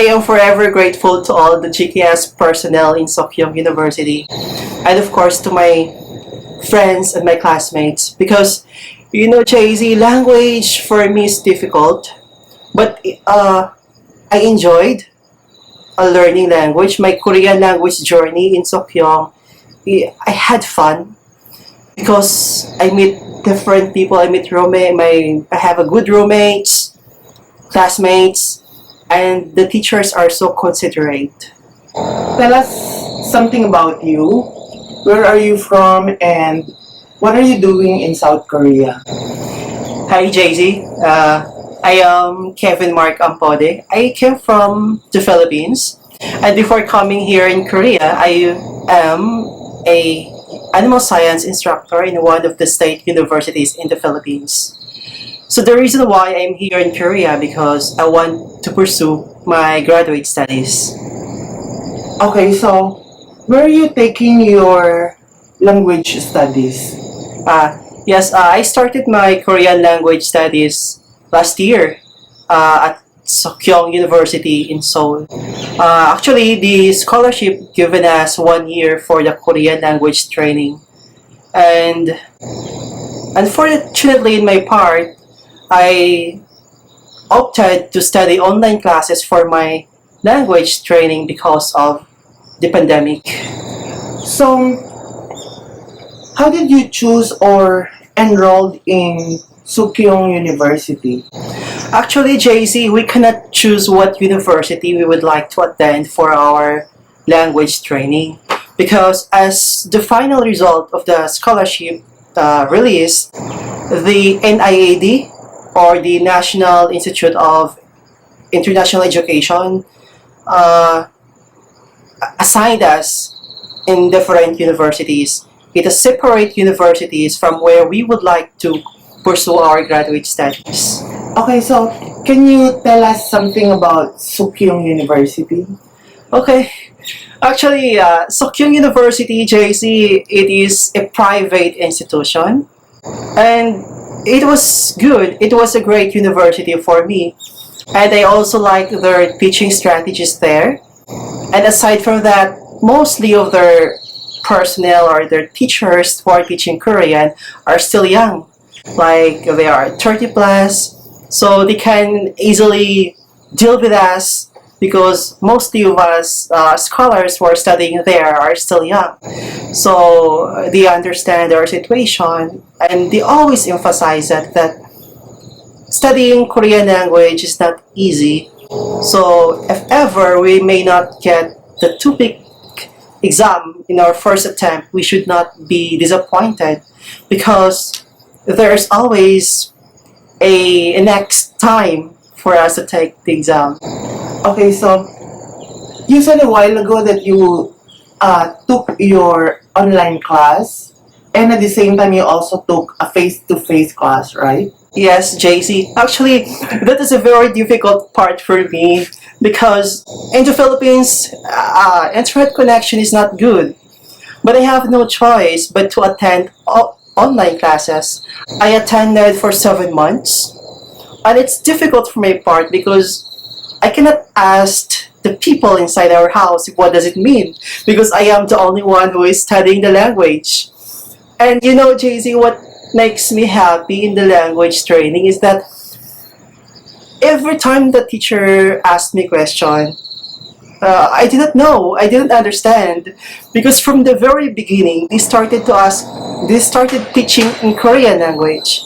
I am forever grateful to all the GKS personnel in Seokyeong University, and of course to my friends and my classmates, because you know, Jay-Z, language for me is difficult, but I enjoyed learning language. My Korean language journey in Seokyeong, I had fun because I meet different people. I meet I have a good roommates, classmates, and the teachers are so considerate. Tell us something about you. Where are you from and what are you doing in South Korea? Hi, Jay-Z. I am Kevin Mark Ampode. I came from the Philippines, and before coming here in Korea, I am a animal science instructor in one of the state universities in the Philippines. So the reason why I'm here in Korea because I want to pursue my graduate studies. Okay, so where are you taking your language studies? Yes, I started my Korean language studies last year at Seokyeong University in Seoul. Actually, the scholarship given us 1 year for the Korean language training. And unfortunately, in my part, I opted to study online classes for my language training because of the pandemic. So, how did you choose or enrolled in Suncheon University? Actually, JC, we cannot choose what university we would like to attend for our language training because as the final result of the scholarship release, the NIAD or the National Institute of International Education assigned us in different universities. It is separate universities from where we would like to pursue our graduate studies. Okay, so can you tell us something about Seokyeong University? Okay, actually, Seokyeong University, JC, it is a private institution, and it was good. It was a great university for me, and I also like their teaching strategies there. And aside from that, mostly of their personnel or their teachers who are teaching Korean are still young, like they are 30 plus, so they can easily deal with us because mostly of us scholars who are studying there are still young. So they understand our situation and they always emphasize that studying Korean language is not easy. So if ever we may not get the topik exam in our first attempt, we should not be disappointed because there's always a next time for us to take the exam. Okay, so you said a while ago that you took your online class and at the same time you also took a face-to-face class, right? Yes, JC. Actually, that is a very difficult part for me because in the Philippines, internet connection is not good. But I have no choice but to attend online classes. I attended for 7 months, and it's difficult for my part because I cannot ask the people inside our house what does it mean because I am the only one who is studying the language. And you know, JC, what makes me happy in the language training is that every time the teacher asked me a question, I didn't know, I didn't understand because from the very beginning they started teaching in Korean language.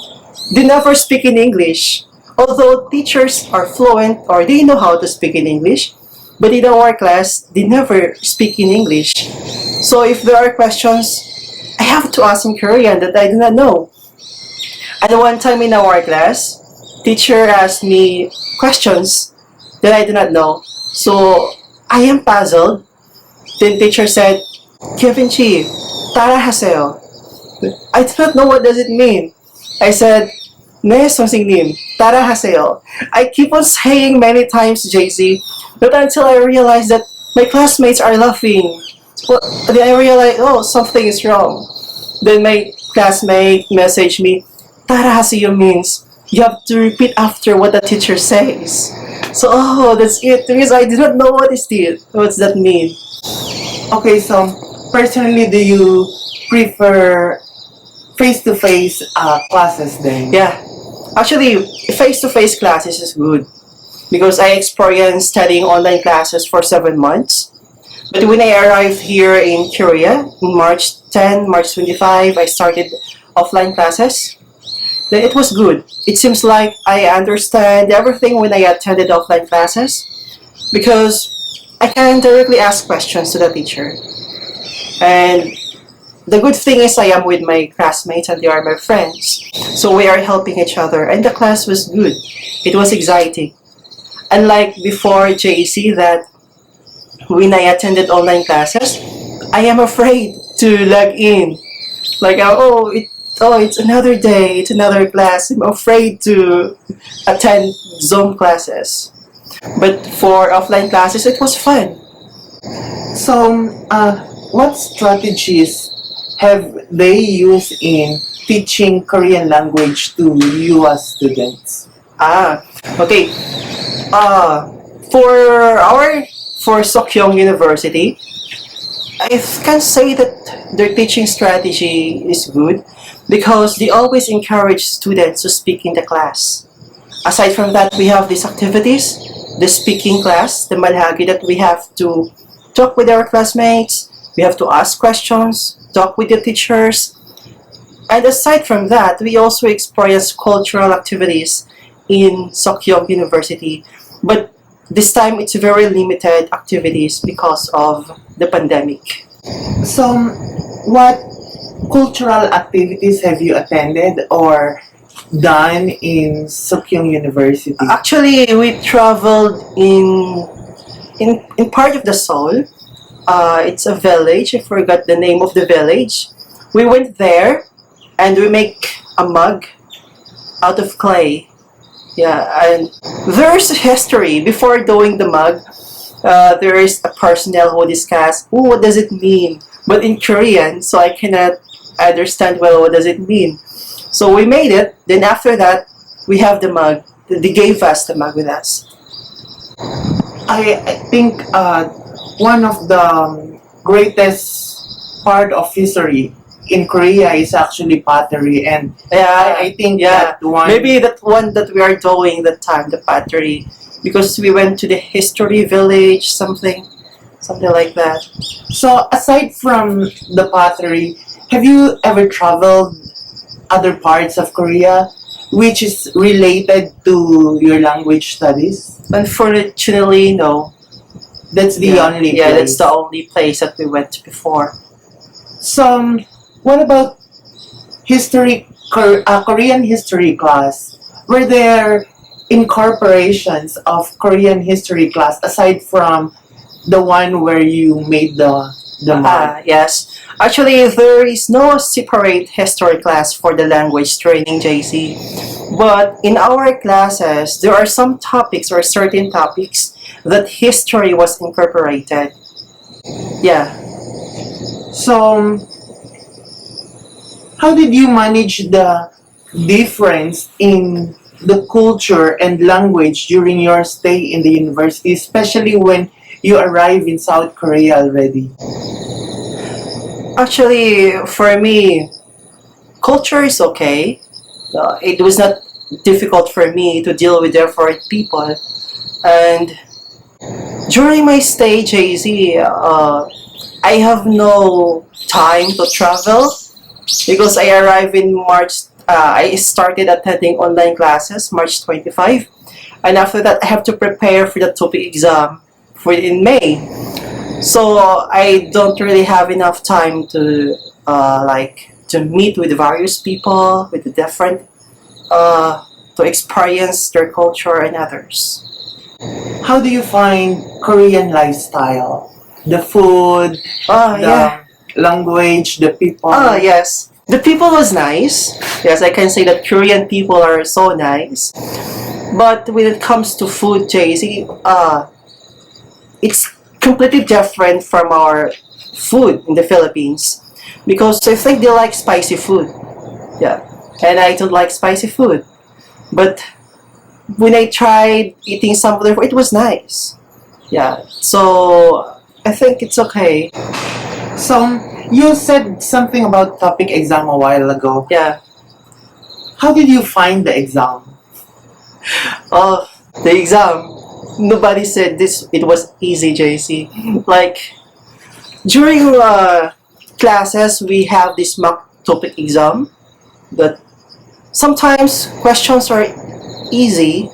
They never speak in English. Although teachers are fluent or they know how to speak in English, but in our class they never speak in English. So if there are questions, I have to ask in Korean that I do not know. And one time in our class, teacher asked me questions that I do not know. So I am puzzled. Then teacher said, Kevin Chi, tara haseyo. I do not know what does it mean. I said, ne 선생님, tara haseyo. I keep on saying many times, JC, but until I realized that my classmates are laughing. Well, then I realized, oh, something is wrong. Then my classmate messaged me, tara haseyo means you have to repeat after what the teacher says. So, oh, that's it. Because I did not know what is this. What's that mean? Okay, so personally, do you prefer face-to-face classes then? Yeah. Actually, face-to-face classes is good because I experienced studying online classes for 7 months. But when I arrived here in Korea, in March 25, I started offline classes. Then it was good. It seems like I understand everything when I attended offline classes because I can directly ask questions to the teacher. And the good thing is I am with my classmates and they are my friends. So we are helping each other and the class was good. It was exciting. Unlike before JC that when I attended online classes, I am afraid to log in. Like, it's another day, it's another class. I'm afraid to attend Zoom classes. But for offline classes, it was fun. So, what strategies have they used in teaching Korean language to you as students? Okay. Uh, for for Seokyeong University, I can say that their teaching strategy is good because they always encourage students to speak in the class. Aside from that, we have these activities, the speaking class, the malhagi that we have to talk with our classmates, we have to ask questions, talk with the teachers. And aside from that, we also experience cultural activities in Seokyeong University. But this time, it's very limited activities because of the pandemic. So, what cultural activities have you attended or done in Seokyeong University? Actually, we traveled in part of the Seoul. It's a village. I forgot the name of the village. We went there and we make a mug out of clay. Yeah, and there's a history before doing the mug. There is a personnel who discuss, oh, what does it mean? But in Korean, so I cannot understand well what does it mean. So we made it. Then after that, we have the mug. They gave us the mug with us. I think one of the greatest part of history in Korea is actually pottery, and Yeah, I think yeah. that one. Maybe that one that we are doing that time, the pottery, because we went to the history village, something like that. So aside from the pottery, have you ever traveled other parts of Korea which is related to your language studies? Unfortunately, no. That's the Yeah, only yeah, place. that's the only place that we went before. So, what about Korean history class? Were there incorporations of Korean history class aside from the one where you made the mug? Yes. Actually, there is no separate history class for the language training, JC. But in our classes, there are some topics or certain topics that history was incorporated. Yeah. So, how did you manage the difference in the culture and language during your stay in the university, especially when you arrive in South Korea already? Actually, for me, culture is okay. It was not difficult for me to deal with different people. And during my stay, JZ, I have no time to travel because I arrived in March. I started attending online classes March 25, and after that I have to prepare for the topik exam for in May. So I don't really have enough time to to meet with various people with the different to experience their culture and others. How do you find Korean lifestyle? The food, Oh the yeah. language, the people. Oh yes. The people was nice. Yes, I can say that Korean people are so nice. But when it comes to food, JC, it's completely different from our food in the Philippines because I think they like spicy food. Yeah, and I don't like spicy food. But when I tried eating some of the food, it was nice. Yeah, so I think it's okay. So, you said something about topic exam a while ago. Yeah. How did you find the exam? Oh, the exam. Nobody said this. It was easy, JC. Like during classes, we have this mock topic exam. That sometimes questions are easy,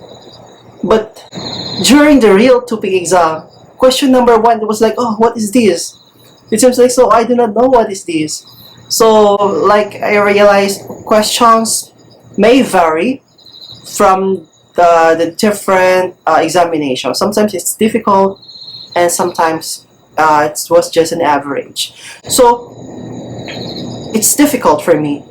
but during the real topic exam, question number one was like, "Oh, what is this?" It seems like so I do not know what is this. So like I realized questions may vary from the different examinations. Sometimes it's difficult, and sometimes it was just an average. So it's difficult for me.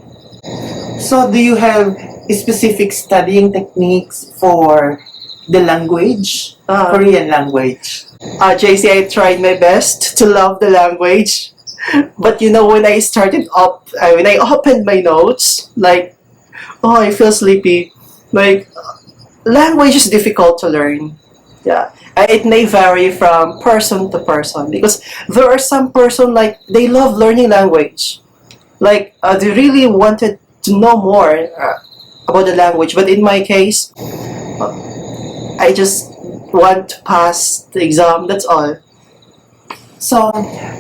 So, do you have specific studying techniques for the language, Korean language? JC, I tried my best to love the language, but you know when I started up, when I opened my notes, like, oh, I feel sleepy. Like, language is difficult to learn. Yeah, it may vary from person to person because there are some person like they love learning language, like they really wanted to know more about the language. But in my case, I just want to pass the exam. That's all. So,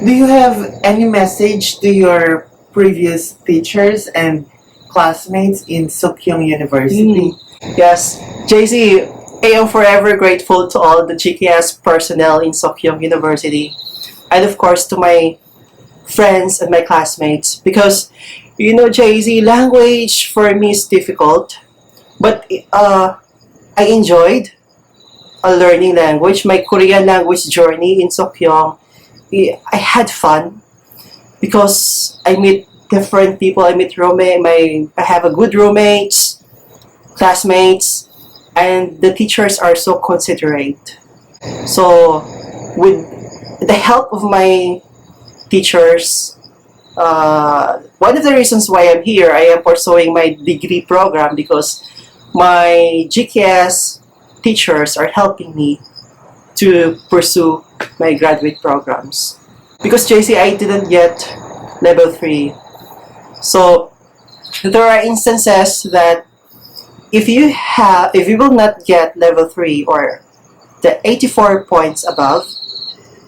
do you have any message to your previous teachers and classmates in Seokyeong University? Yes, JC, I am forever grateful to all the GKS personnel in Seokyeong University, and of course to my friends and my classmates. Because, you know, JC, language for me is difficult, but I enjoyed learning language. My Korean language journey in Seokyeong, I had fun because I meet different people. I meet I have a good roommates, classmates, and the teachers are so considerate. So, with the help of my teachers, one of the reasons why I'm here, I am pursuing my degree program because my GKS teachers are helping me to pursue my graduate programs. Because JC, I didn't get level 3. So, there are instances that if you will not get level 3 or the 84 points above,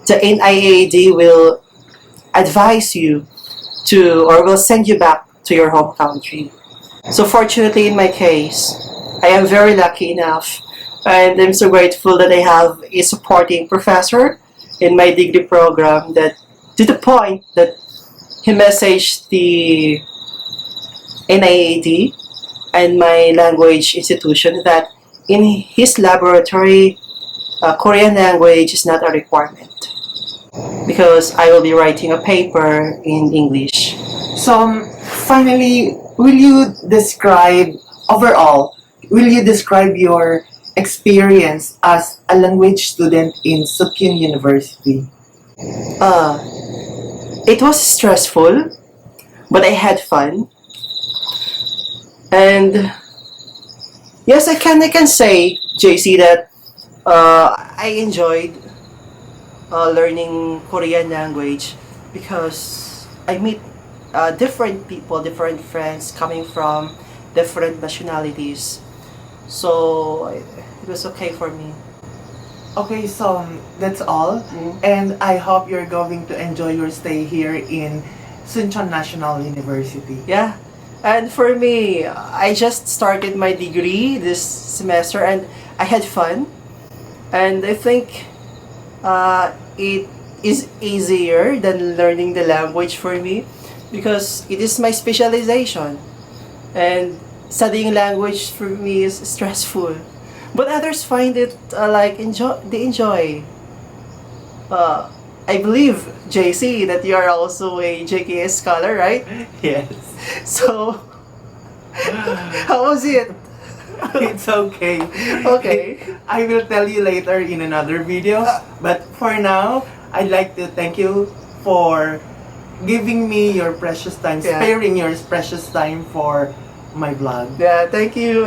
the NIAD will advise you to or will send you back to your home country. So fortunately in my case, I am very lucky enough and I'm so grateful that I have a supporting professor in my degree program that to the point that he messaged the NIAD and my language institution that in his laboratory, Korean language is not a requirement because I will be writing a paper in English. So, finally, will you describe your experience as a language student in Suncheon University? Uh, it was stressful, but I had fun. And yes, I can say, JC, that I enjoyed learning Korean language because I meet different people, different friends coming from different nationalities. So it was okay for me. Okay, so that's all. And I hope you're going to enjoy your stay here in Suncheon National University. Yeah. And for me, I just started my degree this semester and I had fun. And I think it is easier than learning the language for me because it is my specialization. And studying language for me is stressful. But others find it they enjoy. I believe, JC, that you are also a JKS scholar, right? Yes. So, how was it? It's okay. Okay. I will tell you later in another video. But for now, I'd like to thank you for giving me your precious time, Yeah. sparing your precious time for my vlog. Yeah, thank you.